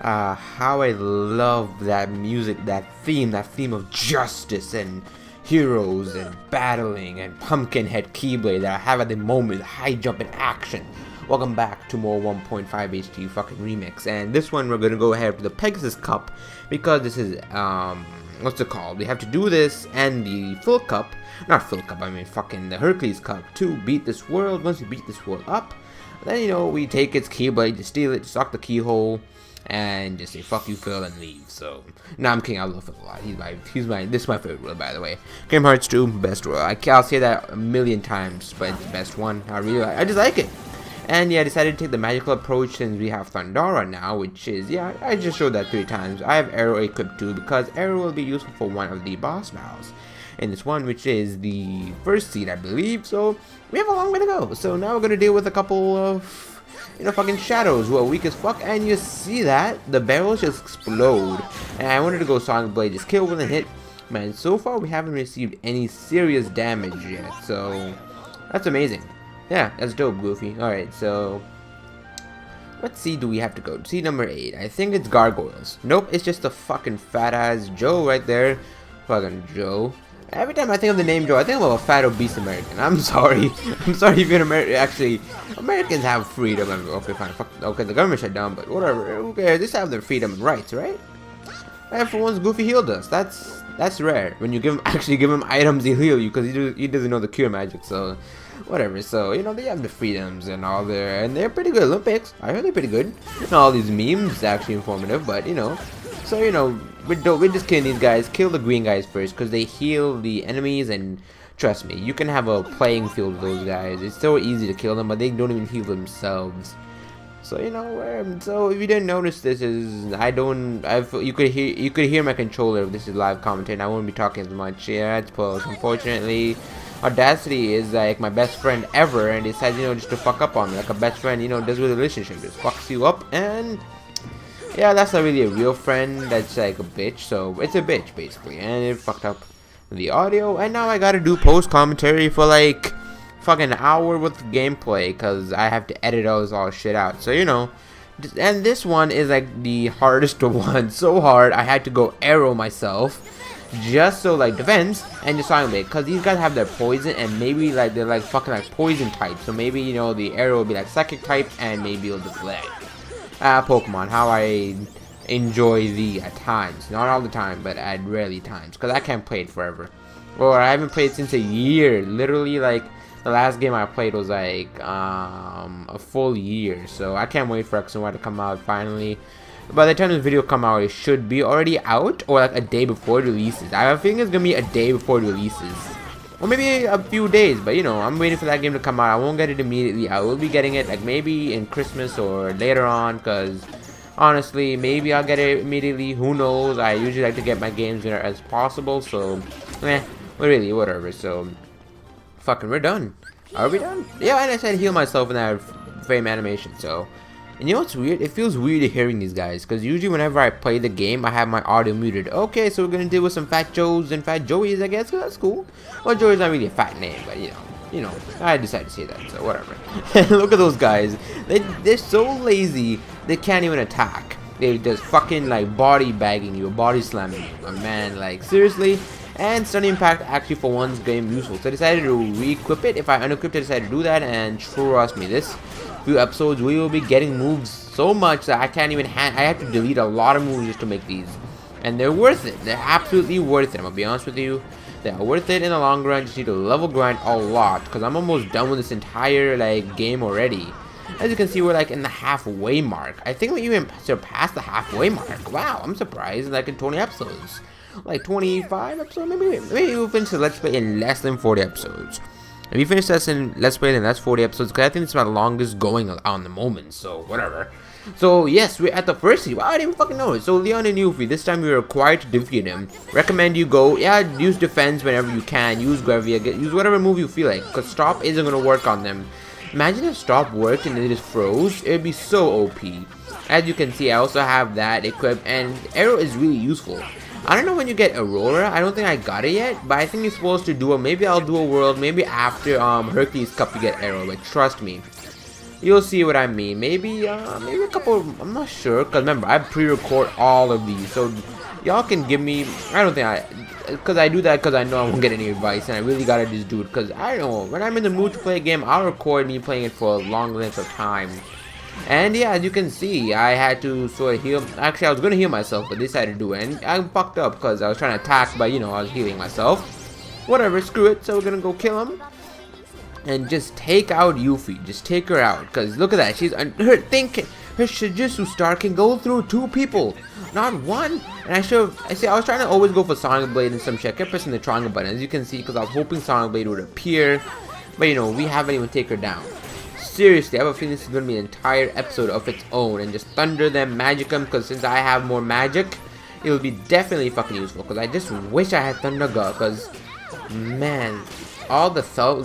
How I love that music, that theme of justice and heroes and battling and Pumpkinhead Keyblade that I have at the moment, high jump and action. Welcome back to more 1.5 HD fucking remix, and this one we're gonna go ahead with the Pegasus Cup because this is what's it called? We have to do this and the full cup, not full cup, I mean fucking the Hercules Cup to beat this world. Once we beat this world up, then we take its Keyblade to steal it, to suck the keyhole, and just say fuck you Phil and leave. So no, I'm kidding. I love Phil a lot. This is my favorite world, by the way. Kingdom Hearts 2 best world. I'll say that a million times, but it's the best one. I just like it. And yeah, I decided to take the magical approach since we have Thundara now, which is, yeah, I just showed that 3 times. I have Arrow equipped too because Arrow will be useful for one of the boss battles in this one, which is the first seed, I believe. So we have a long way to go. So now we're gonna deal with a couple of fucking shadows who are weak as fuck, and you see that the barrels just explode. And I wanted to go Sonic Blade, just kill with a hit. Man, so far we haven't received any serious damage yet, so that's amazing. Yeah, that's dope, Goofy. Alright, so what seed do we have to go? Seed number 8. I think it's Gargoyles. Nope, it's just a fucking fat ass Joe right there. Fucking Joe. Every time I think of the name Joe, I think of a fat obese American. I'm sorry. I'm sorry if you're an American. Actually, Americans have freedom. Okay, fine. Fuck. Okay, the government shut down, but whatever. Okay, they just have their freedom and rights, right? And for once, Goofy healed us. That's rare. When you actually give him items, he'll heal you because he doesn't know the cure magic. So whatever. So they have the freedoms and all there, and they're pretty good. Olympics. I heard they're pretty good. And all these memes actually informative, but So we're just killing these guys. Kill the green guys first because they heal the enemies, and trust me, you can have a playing field with those guys. It's so easy to kill them, but they don't even heal themselves. So so if you didn't notice, this is you could hear my controller if this is live commenting. I won't be talking as much. Yeah, I suppose. Unfortunately, Audacity is like my best friend ever, and decides just to fuck up on me like a best friend does with a relationship. Just fucks you up, and yeah, that's not really a real friend. That's like a bitch. So it's a bitch basically, and it fucked up the audio. And now I gotta do post commentary for like fucking an hour with gameplay because I have to edit all this shit out. So and this one is like the hardest one. So hard I had to go Arrow myself, just so like defense and just Sonic Blade, because these guys have their poison, and maybe like they're like fucking like poison type. So maybe the Arrow will be like psychic type, and maybe it'll deflect. Pokemon, how I enjoy the at times, not all the time, but at rarely times, because I can't play it forever, or I haven't played since a year. Literally, like the last game I played was like a full year, so I can't wait for X&Y to come out finally. By the time this video come out, it should be already out, or like a day before it releases. I think it's gonna be a day before it releases, or maybe a few days, but I'm waiting for that game to come out. I won't get it immediately. I will be getting it like maybe in Christmas or later on, because honestly, maybe I'll get it immediately. Who knows? I usually like to get my games in as possible, so really, whatever. So fucking we're done. Are we done? Yeah, and I said heal myself in that frame animation. So, and what's weird? It feels weird hearing these guys, because usually whenever I play the game, I have my audio muted. Okay, so we're gonna deal with some Fat Joes and Fat Joeys, I guess. That's cool. Well, Joey's not really a fat name, but I decided to say that, so whatever. Look at those guys. They're so lazy, they can't even attack. They're just fucking like body bagging you, body slamming you. But man, like seriously. And Stunning Impact actually for one's game useful, so I decided to re-equip it. If I unequipped it, I decided to do that, and trust me, this few episodes we will be getting moves so much that I can't even I have to delete a lot of moves just to make these, and they're worth it. They're absolutely worth it. I'm gonna be honest with you, they are worth it in the long run. Just need to level grind a lot, because I'm almost done with this entire like game already. As you can see, we're like in the halfway mark. I think we even surpassed the halfway mark. Wow, I'm surprised. Like in 20 episodes. Like 25 episodes, maybe we'll finish the Let's Play in less than 40 episodes. If you finish this in Let's Play, then that's 40 episodes, because I think it's my longest going on the moment, so whatever. So yes, we're at the first seed. Wow, I didn't fucking know it. So Leon and Yuffie, this time you're required to defeat him. Recommend you go, use defense whenever you can, use Gravia, use whatever move you feel like, because stop isn't going to work on them. Imagine if stop worked and it just froze, it'd be so OP. As you can see, I also have that equipped, and Arrow is really useful. I don't know when you get Aurora. I don't think I got it yet, but I think you're supposed to do it. Maybe I'll do a world, maybe after Hercules Cup you get Arrow, but trust me, you'll see what I mean. Maybe maybe a couple, I'm not sure, because remember, I pre-record all of these, so y'all can give me, I don't think because I do that because I know I won't get any advice, and I really gotta just do it, because I don't know, when I'm in the mood to play a game, I'll record me playing it for a long length of time. And yeah, as you can see, I had to sort of heal. Actually, I was gonna heal myself, but decided to do it, and I fucked up because I was trying to attack, but you know, I was healing myself. Whatever, screw it. So we're gonna go kill him and just take out Yuffie. Just take her out, because look at that. She's her Shijutsu star can go through 2 people, not 1. And I was trying to always go for Sonic Blade and some shit. I kept pressing the triangle button, as you can see, because I was hoping Sonic Blade would appear, but you know, we haven't even taken her down. Seriously, I have a feeling this is going to be an entire episode of its own, and just thunder them, magic them, because since I have more magic, it will be definitely fucking useful, because I just wish I had Thunder Ga, because, man, all the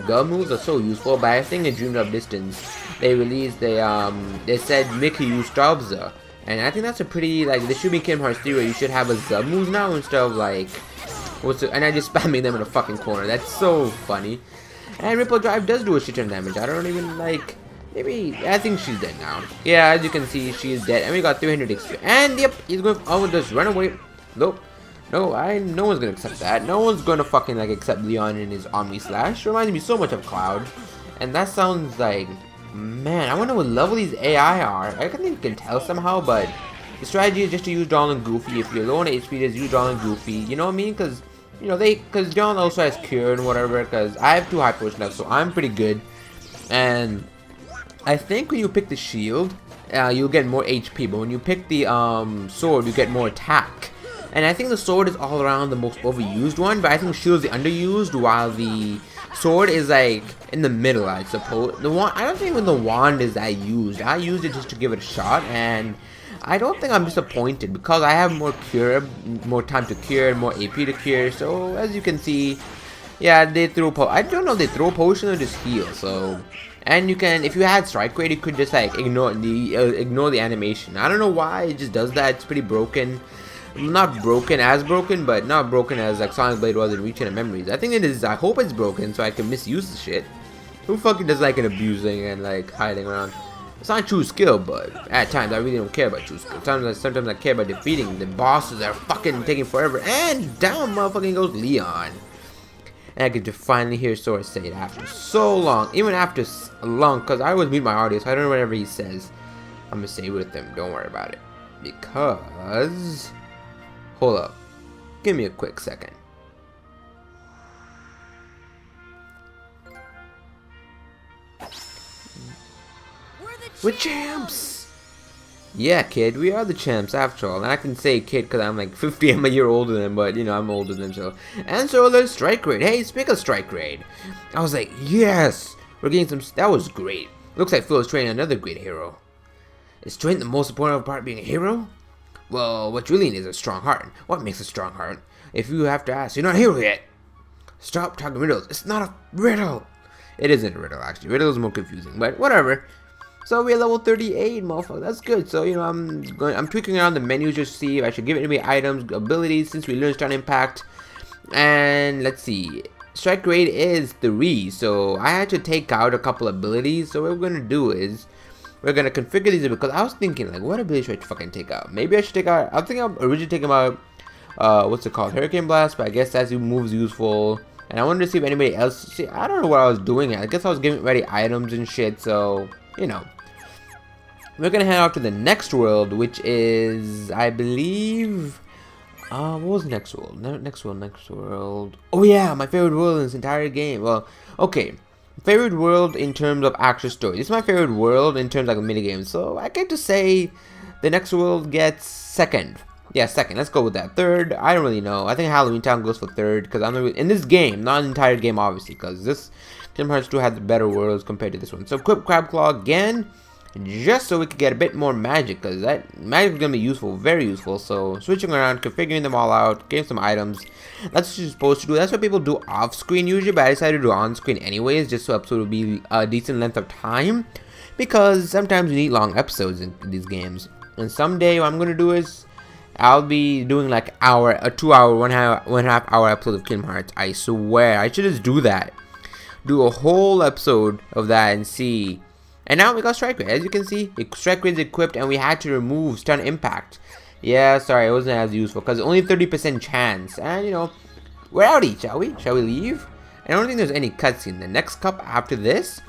Ga moves are so useful. But I think in Dream Drop Distance, they released, they said Mickey used Strabza, and I think that's a pretty, like, there should be Kingdom Hearts 3 where you should have a Zub moves now instead of, like, and I just spamming them in the fucking corner. That's so funny. And Ripple Drive does do a shit ton of damage. I don't even, like, maybe, I think she's dead now. Yeah, as you can see, she is dead. And we got 300 XP. And, yep, he's going to just run away. Nope. No, no one's going to accept that. No one's going to fucking, like, accept Leon in his Omni Slash. Reminds me so much of Cloud. And that sounds like, man, I wonder what level these AI are. I think you can tell somehow, but the strategy is just to use Dawn and Goofy. If you're low on HP, just use Dawn and Goofy. You know what I mean? Because, you know, because John also has Cure and whatever, because I have 2 high potions left, so I'm pretty good. And I think when you pick the shield, you'll get more HP, but when you pick the sword, you get more attack. And I think the sword is all around the most overused one, but I think shield's the underused, while the sword is like in the middle, I suppose. The wand, I don't think even the wand is that used. I used it just to give it a shot, and I don't think I'm disappointed, because I have more cure, more time to cure, more AP to cure. So as you can see, yeah, they throw I don't know if they throw potion or just heal. So, and you can, if you had strike rate, you could just like ignore the animation. I don't know why it just does that. It's pretty broken. Not broken as broken, but not broken as like Sonic Blade was in Reaching the Memories. I think it is. I hope it's broken so I can misuse the shit. Who fucking does like an abusing and like hiding around? It's not true skill, but at times I really don't care about true skill. Sometimes I care about defeating the bosses that are fucking taking forever. And down motherfucking goes Leon. And I get to finally hear Sora say it after so long. Even after long, because I always mute my audio, so I don't know whatever he says. I'm gonna say it with him, don't worry about it. Because, hold up. Give me a quick second. We're champs! Yeah, kid, we are the champs after all. And I can say kid because I'm like 50, I'm a year older than him, but you know, I'm older than him, so. And so there's strike rate. Hey, speak of strike rate. I was like, yes! We're getting some, that was great. Looks like Phil is training another great hero. Is training the most important part of being a hero? Well, what you really need is a strong heart. What makes a strong heart? If you have to ask, you're not a hero yet. Stop talking riddles. It's not a riddle. It isn't a riddle, actually. Riddle is more confusing, but whatever. So we're level 38, motherfucker. That's good. So you know, I'm tweaking around the menus just to see if I should give it any items, abilities, since we learned Stun Impact. And let's see, strike rate is 3, so I had to take out a couple abilities. So what we're gonna do is we're gonna configure these, because I was thinking like, what ability should I fucking take out? Maybe I should take out. I think I'm originally taking out what's it called, Hurricane Blast, but I guess that's moves useful. And I wanted to see if anybody else. See, I don't know what I was doing. I guess I was giving ready items and shit. So you know. We're gonna head out to the next world, which is, I believe, what was the next world? Next world. Oh yeah, my favorite world in this entire game. Well, okay, favorite world in terms of actual story. This is my favorite world in terms of like minigames. So I get to say the next world gets second. Yeah, second. Let's go with that. Third, I don't really know. I think Halloween Town goes for third because I'm in this game, not an entire game, obviously, because this Kingdom Hearts 2 had the better worlds compared to this one. So equip Crab Claw again, just so we could get a bit more magic, because that magic is going to be useful, very useful. So switching around, configuring them all out, getting some items, that's what you're supposed to do. That's what people do off screen usually, but I decided to do on screen anyways, just so episode would be a decent length of time, because sometimes you need long episodes in these games. And someday what I'm going to do is I'll be doing like a 2 hour, one and a half hour episode of Kingdom Hearts. I swear I should just do that, do a whole episode of that and see. And now we got Strike Rate. As you can see, Strike Rate is equipped and we had to remove Stun Impact. Yeah, sorry, it wasn't as useful because only 30% chance. And you know, we're outie, shall we? Shall we leave? I don't think there's any cutscene. The next cup after this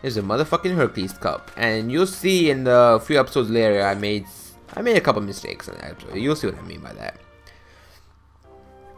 is a motherfucking Hercules cup. And you'll see in the few episodes later I made a couple mistakes in that episode. You'll see what I mean by that.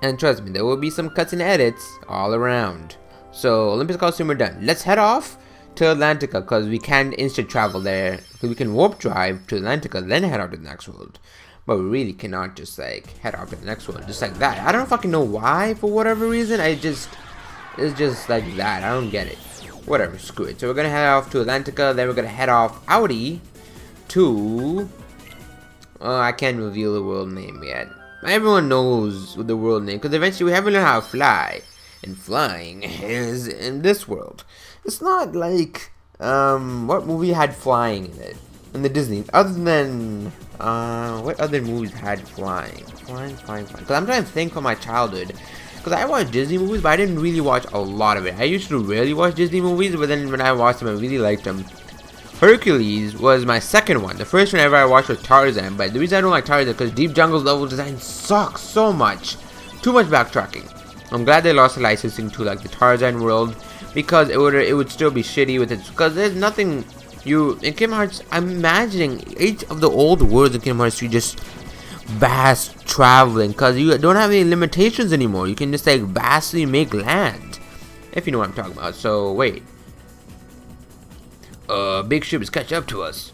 And trust me, there will be some cuts and edits all around. So Olympus Coliseum, we're done. Let's head off to Atlantica because we can instant travel there. We can warp drive to Atlantica, then head out to the next world. But we really cannot just like head out to the next world just like that. I don't fucking know why, for whatever reason. It's just like that. I don't get it. Whatever, screw it. So we're gonna head off to Atlantica, then we're gonna head off outie to I can't reveal the world name yet. Everyone knows the world name because eventually we haven't learned how to fly. And flying is in this world. It's not like what movie had flying in it? In the Disney, other than what other movies had flying? Flying. Because I'm trying to think from my childhood. Because I watched Disney movies, but I didn't really watch a lot of it. I used to rarely watch Disney movies, but then when I watched them, I really liked them. Hercules was my second one. The first one ever I watched was Tarzan, but the reason I don't like Tarzan is because Deep Jungle's level design sucks so much. Too much backtracking. I'm glad they lost the licensing to like the Tarzan world, because it would still be shitty with it, because there's nothing in Kingdom Hearts. I'm imagining each of the old worlds in Kingdom Hearts 3 just vast traveling, because you don't have any limitations anymore. You can just like vastly make land, if you know what I'm talking about. So wait, big ship is catching up to us.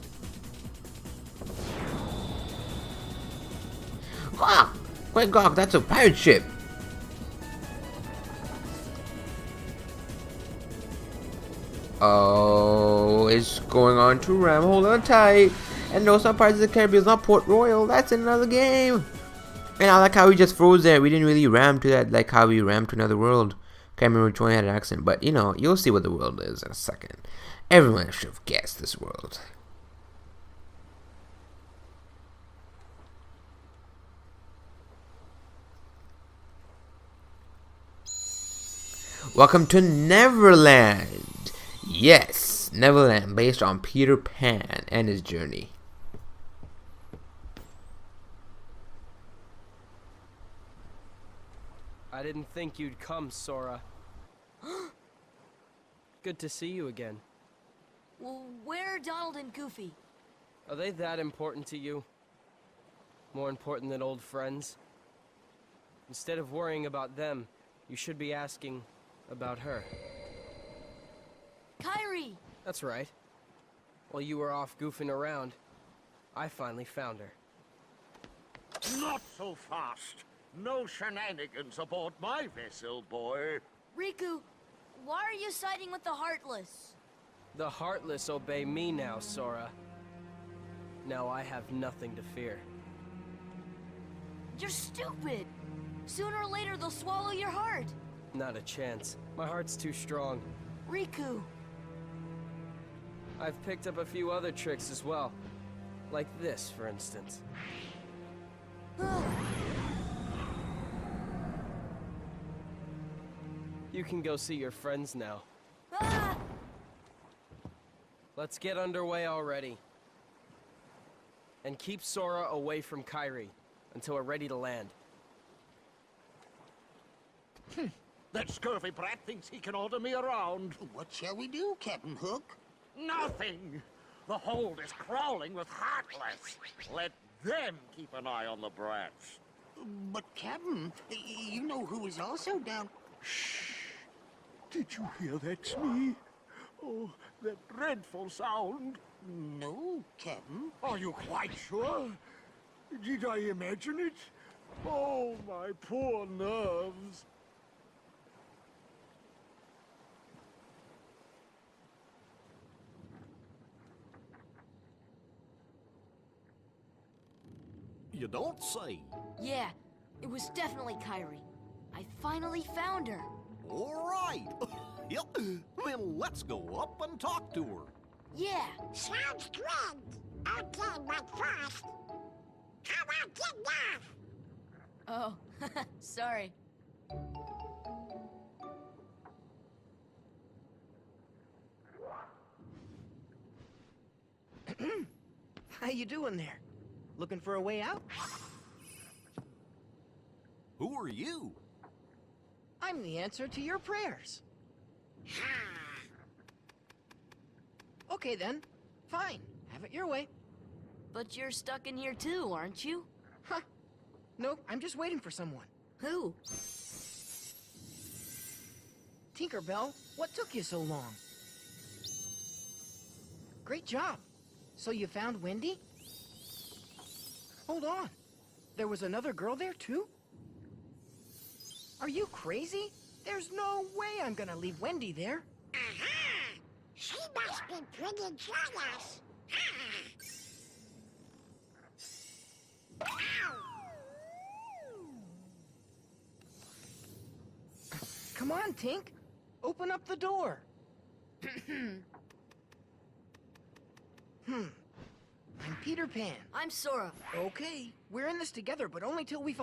Gawk! Wait, Gawk, that's a pirate ship. Oh, it's going on to ram. Hold on tight. And no, some parts of the Caribbean is not Port Royal. That's another game. And I like how we just froze there. We didn't really ram to that like how we rammed to another world. Can't remember which one had an accent, but you know, you'll see what the world is in a second. Everyone should have guessed this world. Welcome to Neverland. Yes, Neverland, based on Peter Pan and his journey. I didn't think you'd come, Sora. Good to see you again. Well, where are Donald and Goofy? Are they that important to you? More important than old friends? Instead of worrying about them, you should be asking about her. Kairi! That's right. While you were off goofing around, I finally found her. Not so fast. No shenanigans aboard my vessel, boy. Riku, why are you siding with the Heartless? The Heartless obey me now, Sora. Now I have nothing to fear. You're stupid! Sooner or later they'll swallow your heart! Not a chance. My heart's too strong. Riku! I've picked up a few other tricks as well. Like this, for instance. You can go see your friends now. Ah! Let's get underway already. And keep Sora away from Kairi until we're ready to land. That scurvy brat thinks he can order me around. What shall we do, Captain Hook? Nothing. The hold is crawling with Heartless. Let them keep an eye on the brats. But, Captain, you know who is also down... Shh. Did you hear that, Smee? Oh, that dreadful sound. No, Captain. Are you quite sure? Did I imagine it? Oh, my poor nerves. You don't say. Yeah, it was definitely Kairi. I finally found her. All right. Yep. Then let's go up and talk to her. Yeah. Sounds good. Okay, but first, how about getting off? Oh, sorry. How you doing there? Looking for a way out? Who are you? I'm the answer to your prayers. Okay then. Fine. Have it your way. But you're stuck in here too, aren't you? Huh. Nope, I'm just waiting for someone. Who? Tinkerbell, what took you so long? Great job. So you found Wendy? Hold on. There was another girl there too? Are you crazy? There's no way I'm gonna leave Wendy there. Aha! She must be pretty jealous. Come on, Tink. Open up the door. I'm Peter Pan. I'm Sora. Okay, we're in this together, but only till we find